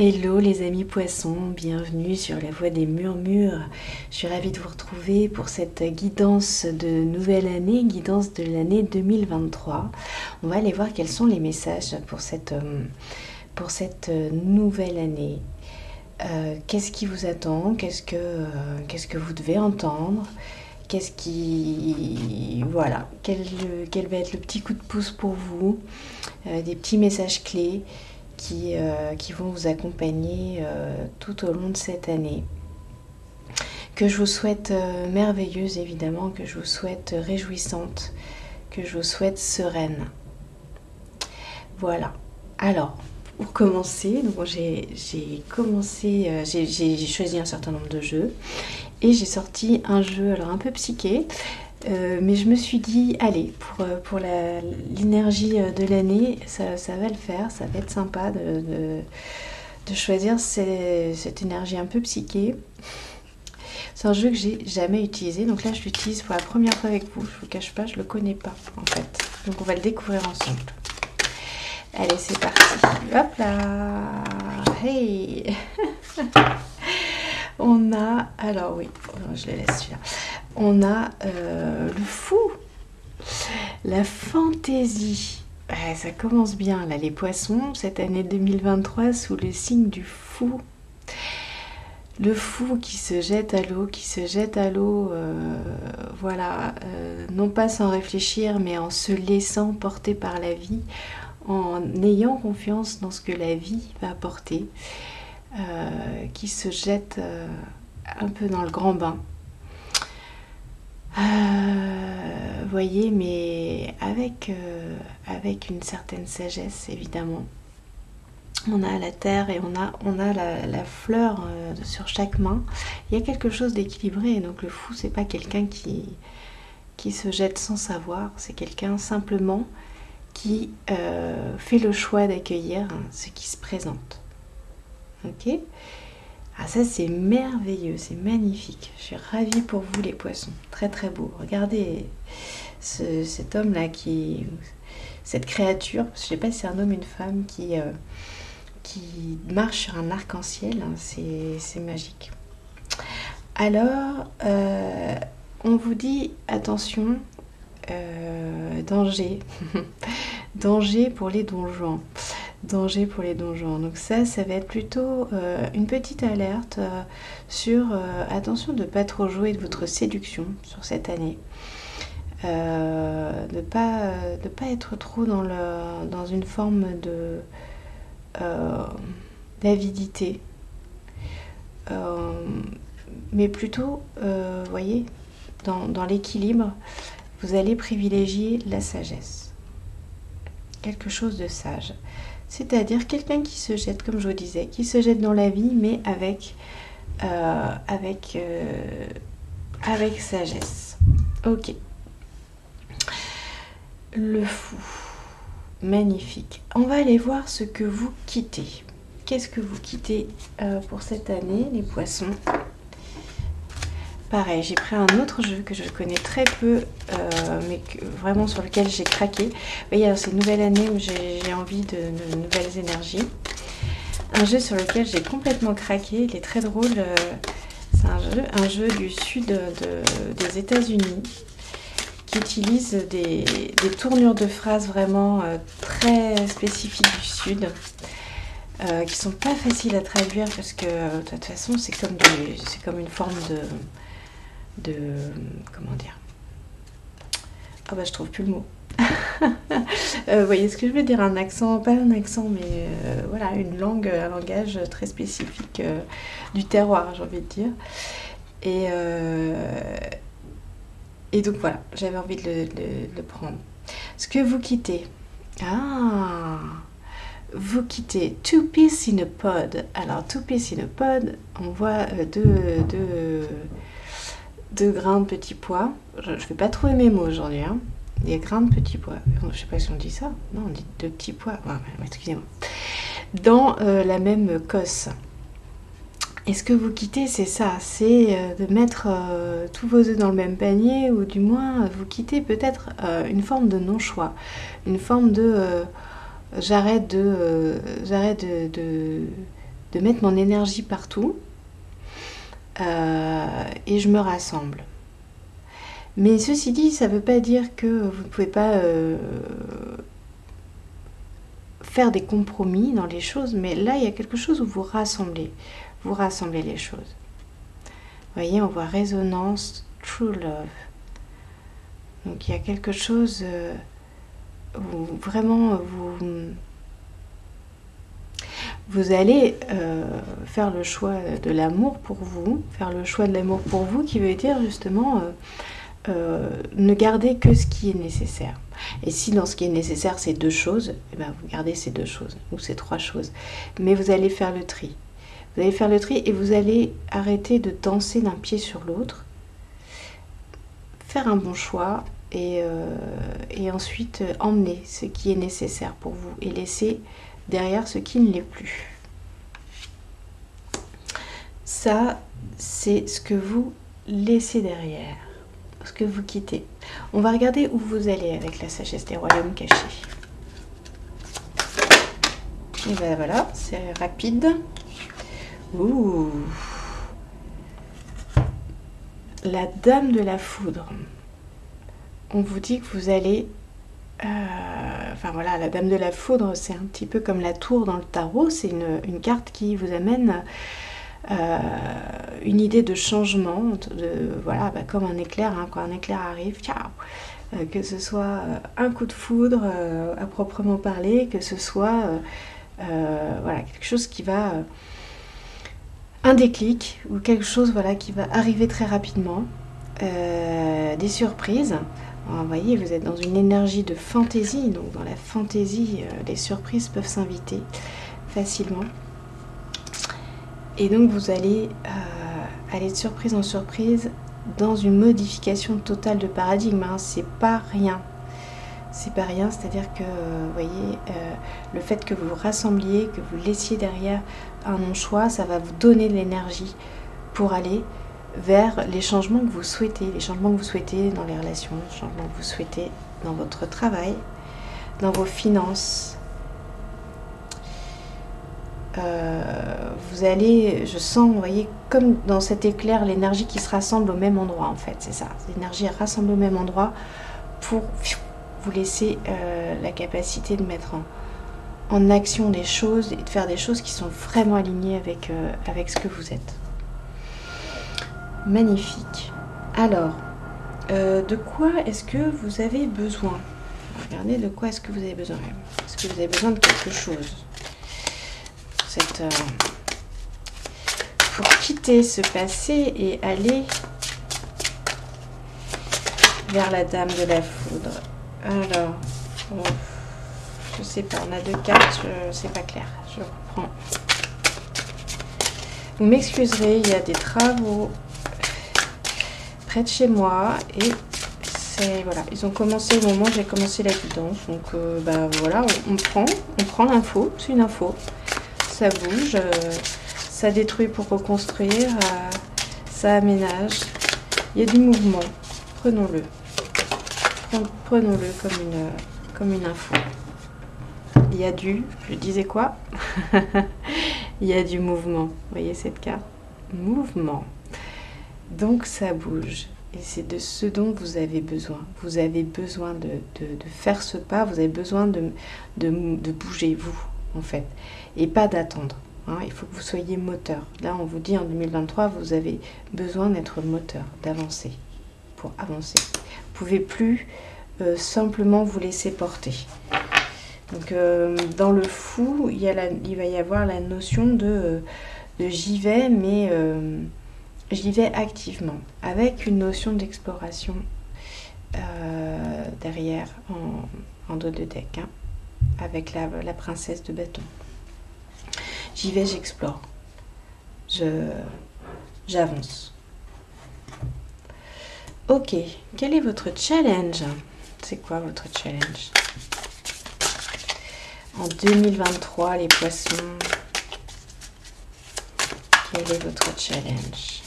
Hello les amis poissons, bienvenue sur la voie des murmures. Je suis ravie de vous retrouver pour cette guidance de nouvelle année, guidance de l'année 2023. On va aller voir quels sont les messages pour cette nouvelle année. Qu'est-ce qui vous attend? Qu'est-ce que vous devez entendre? Voilà, quel va être le petit coup de pouce pour vous? Des petits messages clés qui vont vous accompagner tout au long de cette année. Que je vous souhaite merveilleuse, évidemment, que je vous souhaite réjouissante, que je vous souhaite sereine. Voilà. Alors, pour commencer, donc j'ai choisi un certain nombre de jeux et j'ai sorti un jeu alors un peu psyché. Mais je me suis dit, allez, pour l'énergie de l'année, ça va le faire, ça va être sympa de choisir cette énergie un peu psyché. C'est un jeu que j'ai jamais utilisé, donc là je l'utilise pour la première fois avec vous. Je vous cache pas, je le connais pas en fait. Donc on va le découvrir ensemble. Allez, c'est parti. Hop là. Hey. On a, alors oui, je le laisse celui-là. On a le fou, la fantaisie. Ouais, ça commence bien là, les poissons, cette année 2023 sous le signe du fou. Le fou qui se jette à l'eau, voilà, non pas sans réfléchir, mais en se laissant porter par la vie, en ayant confiance dans ce que la vie va apporter, qui se jette un peu dans le grand bain. Voyez, mais avec une certaine sagesse, évidemment. On a la terre et on a la fleur sur chaque main. Il y a quelque chose d'équilibré. Donc le fou, c'est pas quelqu'un qui se jette sans savoir. C'est quelqu'un simplement qui fait le choix d'accueillir ce qui se présente. Ok ? Ah, ça c'est merveilleux, c'est magnifique. Je suis ravie pour vous les poissons. Très très beau. Regardez cet homme là cette créature, je ne sais pas si c'est un homme ou une femme qui marche sur un arc-en-ciel. C'est magique. Alors, on vous dit attention, danger. Danger pour les donjons. Danger pour les donjons. Donc ça va être plutôt une petite alerte sur attention de ne pas trop jouer de votre séduction sur cette année. De pas être trop dans une forme d'avidité. Mais plutôt, voyez, dans l'équilibre, vous allez privilégier la sagesse. Quelque chose de sage. C'est-à-dire quelqu'un qui se jette, comme je vous disais, qui se jette dans la vie, mais avec sagesse. Ok. Le fou. Magnifique. On va aller voir ce que vous quittez. Qu'est-ce que vous quittez pour cette année, les poissons? Pareil, j'ai pris un autre jeu que je connais très peu, mais vraiment sur lequel j'ai craqué. Vous voyez, alors c'est une nouvelle année où j'ai envie de nouvelles énergies. Un jeu sur lequel j'ai complètement craqué, il est très drôle. C'est un jeu du sud des États-Unis qui utilise des tournures de phrases vraiment très spécifiques du sud. Qui sont pas faciles à traduire parce que de toute façon c'est comme une forme de comment dire, ah bah je trouve plus le mot. Vous voyez ce que je veux dire, un accent, pas un accent mais voilà, une langue, un langage très spécifique du terroir, j'ai envie de dire, et donc voilà, j'avais envie de le prendre. Ce que vous quittez, vous quittez Two Peas in a Pod. Alors, Two Peas in a Pod, on voit deux grains de petits pois. Je ne vais pas trouver mes mots aujourd'hui. Hein. Des grains de petits pois. Je ne sais pas si on dit ça. Non, on dit deux petits pois. Excusez-moi. Dans la même cosse. Et ce que vous quittez, c'est ça. C'est de mettre tous vos œufs dans le même panier, ou du moins, vous quittez peut-être une forme de non-choix. Une forme de... j'arrête de de mettre mon énergie partout et je me rassemble. Mais ceci dit, ça ne veut pas dire que vous ne pouvez pas faire des compromis dans les choses, mais là, il y a quelque chose où vous rassemblez les choses. Vous voyez, on voit résonance, true love. Donc il y a quelque chose où vraiment vous allez faire le choix de l'amour pour vous, qui veut dire justement ne garder que ce qui est nécessaire. Et si dans ce qui est nécessaire c'est 2 choses, eh ben, vous gardez ces 2 choses ou ces 3 choses. Mais vous allez faire le tri. Vous allez faire le tri et vous allez arrêter de danser d'un pied sur l'autre, faire un bon choix et ensuite emmener ce qui est nécessaire pour vous et laisser derrière ce qui ne l'est plus. Ça, c'est ce que vous laissez derrière, ce que vous quittez. On va regarder où vous allez avec la sagesse des royaumes cachés. Et ben voilà, c'est rapide. Ouh. La dame de la foudre. On vous dit que vous allez... enfin voilà, la dame de la foudre, c'est un petit peu comme la tour dans le tarot. C'est une carte qui vous amène une idée de changement. Voilà, comme un éclair, hein, quand un éclair arrive, ciao, que ce soit un coup de foudre à proprement parler, que ce soit voilà, quelque chose qui va... un déclic ou quelque chose voilà, qui va arriver très rapidement, des surprises. Alors, vous voyez, vous êtes dans une énergie de fantaisie, donc dans la fantaisie, les surprises peuvent s'inviter facilement. Et donc vous allez aller de surprise en surprise dans une modification totale de paradigme, hein. C'est pas rien. C'est pas rien, c'est-à-dire que, vous voyez, le fait que vous vous rassembliez, que vous laissiez derrière un non-choix, ça va vous donner de l'énergie pour aller vers les changements que vous souhaitez, dans les relations, les changements que vous souhaitez dans votre travail, dans vos finances. Vous allez, je sens, vous voyez, comme dans cet éclair, l'énergie qui se rassemble au même endroit, en fait, c'est ça. L'énergie rassemble au même endroit pour vous laisser la capacité de mettre en action des choses et de faire des choses qui sont vraiment alignées avec ce que vous êtes. Magnifique. Alors, de quoi est-ce que vous avez besoin? Regardez, de quoi est-ce que vous avez besoin? Est-ce que vous avez besoin de quelque chose? Pour quitter ce passé et aller vers la dame de la foudre. Alors, je sais pas, on a 2 cartes, c'est pas clair. Je reprends. Vous m'excuserez, il y a des travaux près de chez moi et c'est voilà, ils ont commencé au moment où j'ai commencé la guidance, donc voilà, on prend l'info, c'est une info, ça bouge, ça détruit pour reconstruire, ça aménage, il y a du mouvement, prenons-le comme une info. Il y a je disais quoi? Il y a du mouvement, vous voyez cette carte, mouvement. Donc ça bouge et c'est de ce dont vous avez besoin. Vous avez besoin de faire ce pas, vous avez besoin de bouger vous en fait et pas d'attendre. Hein, il faut que vous soyez moteur. Là on vous dit en 2023 vous avez besoin d'être moteur, d'avancer pour avancer. Vous ne pouvez plus simplement vous laisser porter. Donc dans le fou il va y avoir la notion de j'y vais mais... j'y vais activement, avec une notion d'exploration derrière en dos de deck, hein, avec la princesse de bâton. J'y vais, j'explore, j'avance. Ok, quel est votre challenge? C'est quoi votre challenge? En 2023, les poissons, quel est votre challenge?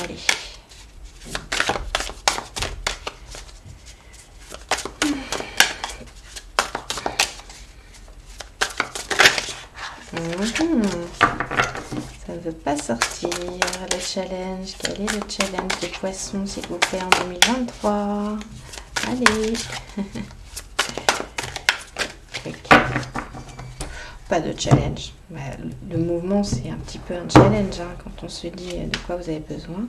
Allez. Ça ne veut pas sortir. Le challenge. Quel est le challenge des poissons, s'il vous plaît, en 2023? Allez. Pas de challenge. Le mouvement, c'est un petit peu un challenge hein, quand on se dit de quoi vous avez besoin.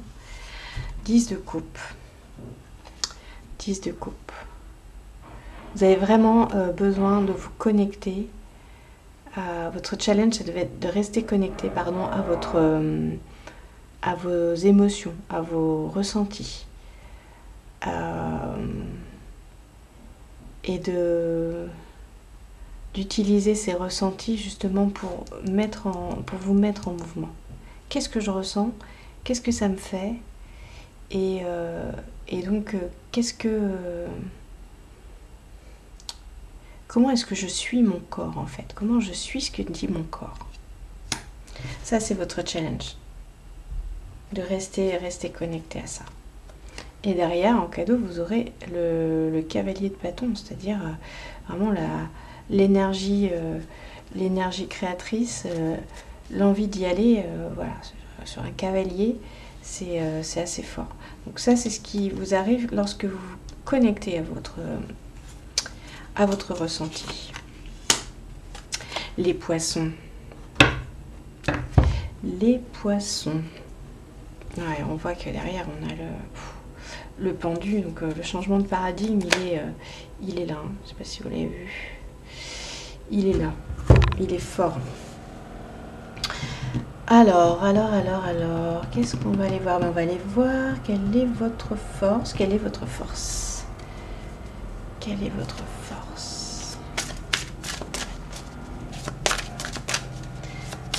10 de coupe. 10 de coupe. Vous avez vraiment besoin de vous connecter. Votre challenge, ça devait être de rester connecté à vos émotions, à vos ressentis. Et d'utiliser ces ressentis justement pour vous mettre en mouvement. Qu'est-ce que je ressens? Qu'est-ce que ça me fait? Et donc, comment est-ce que je suis mon corps en fait? Comment je suis ce que dit mon corps? Ça, c'est votre challenge. De rester connecté à ça. Et derrière, en cadeau, vous aurez le cavalier de bâton, c'est-à-dire vraiment l'énergie créatrice, l'envie d'y aller. Voilà, sur un cavalier, c'est assez fort. Donc ça, c'est ce qui vous arrive lorsque vous vous connectez à votre ressenti. Les poissons. Les poissons. Ouais, on voit que derrière, on a le pendu, donc le changement de paradigme, il est là. Hein. Je ne sais pas si vous l'avez vu. Il est là. Il est fort. Alors, qu'est-ce qu'on va aller voir? On va aller voir quelle est votre force. Quelle est votre force? Quelle est votre force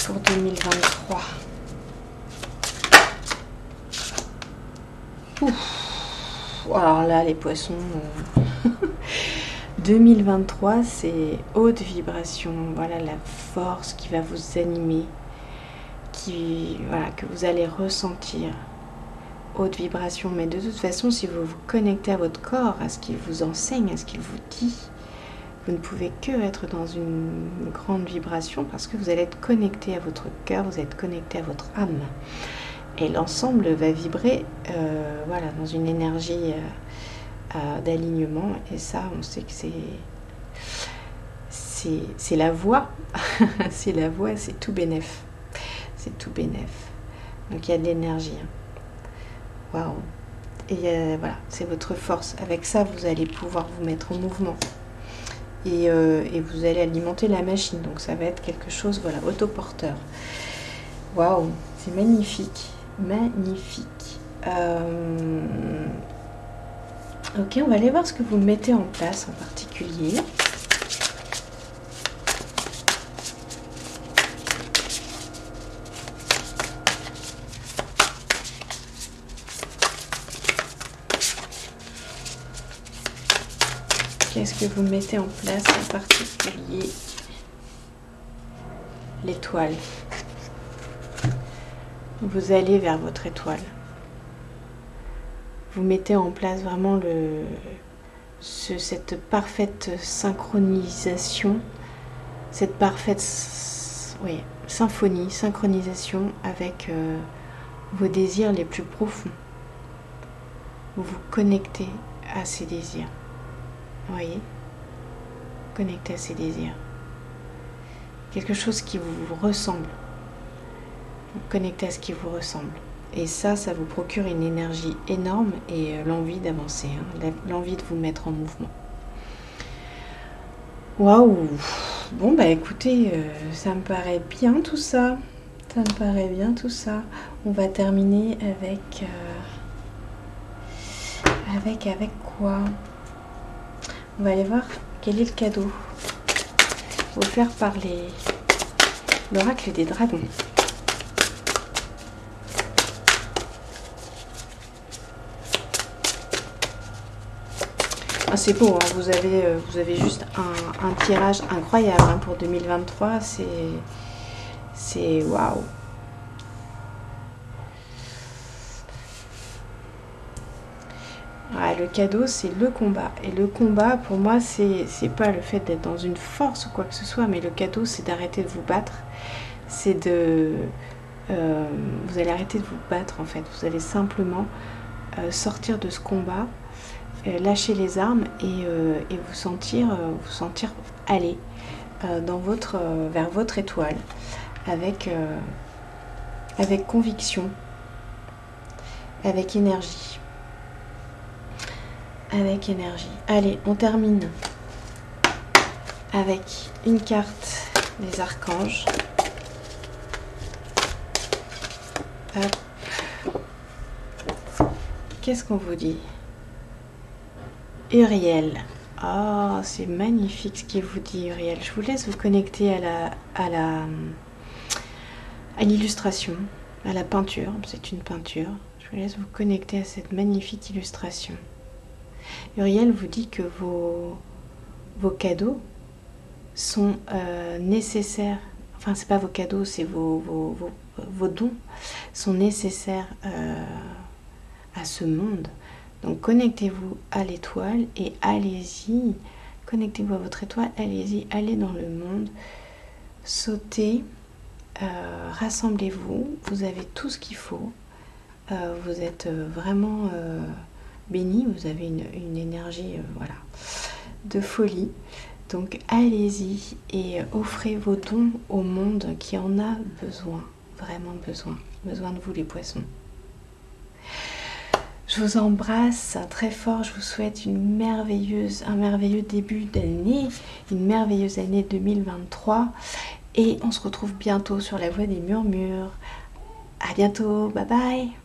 pour 2023? Ouf. Alors là, les poissons... 2023, c'est haute vibration. Voilà la force qui va vous animer, que vous allez ressentir. Haute vibration. Mais de toute façon, si vous vous connectez à votre corps, à ce qu'il vous enseigne, à ce qu'il vous dit, vous ne pouvez que être dans une grande vibration parce que vous allez être connecté à votre cœur, vous êtes connecté à votre âme. Et l'ensemble va vibrer dans une énergie d'alignement. Et ça, on sait que c'est la voie. C'est la voie, c'est tout bénef. C'est tout bénef. Donc il y a de l'énergie. Waouh. Et voilà, c'est votre force. Avec ça, vous allez pouvoir vous mettre en mouvement. Et vous allez alimenter la machine. Donc ça va être quelque chose, voilà, autoporteur. Waouh, c'est magnifique. Magnifique. Ok, on va aller voir ce que vous mettez en place en particulier. Qu'est-ce que vous mettez en place en particulier? L'étoile. Vous allez vers votre étoile. Vous mettez en place vraiment cette parfaite synchronisation, cette parfaite synchronisation avec vos désirs les plus profonds. Vous vous connectez à ces désirs. Vous voyez? Connectez à ces désirs. Quelque chose qui vous ressemble. Vous connectez à ce qui vous ressemble. Et ça vous procure une énergie énorme et l'envie d'avancer, hein, l'envie de vous mettre en mouvement. Waouh! Bon, bah écoutez, ça me paraît bien tout ça. Ça me paraît bien tout ça. On va terminer avec quoi? On va aller voir quel est le cadeau offert par l'oracle des dragons. Ah, c'est beau, hein. Vous avez juste un tirage incroyable hein, pour 2023. C'est waouh. Ah, le cadeau, c'est le combat. Et le combat, pour moi, c'est pas le fait d'être dans une force ou quoi que ce soit, mais le cadeau, c'est d'arrêter de vous battre. C'est de... vous allez arrêter de vous battre, en fait. Vous allez simplement sortir de ce combat, lâcher les armes et vous sentir aller vers votre étoile avec conviction, avec énergie. Allez, on termine avec une carte des archanges. Hop. Qu'est-ce qu'on vous dit? Uriel. Oh, c'est magnifique ce qu'il vous dit, Uriel. Je vous laisse vous connecter à l'illustration, à la peinture. C'est une peinture. Je vous laisse vous connecter à cette magnifique illustration. Uriel vous dit que vos cadeaux sont nécessaires. Enfin, c'est pas vos cadeaux, c'est vos dons sont nécessaires à ce monde. Donc connectez-vous à l'étoile et allez-y, connectez-vous à votre étoile, allez-y, allez dans le monde, sautez, rassemblez-vous, vous avez tout ce qu'il faut, vous êtes vraiment bénis, vous avez une énergie voilà, de folie. Donc allez-y et offrez vos dons au monde qui en a besoin, vraiment besoin de vous les poissons. Je vous embrasse très fort, je vous souhaite un merveilleux début d'année, une merveilleuse année 2023 et on se retrouve bientôt sur la voie des murmures. À bientôt, bye bye.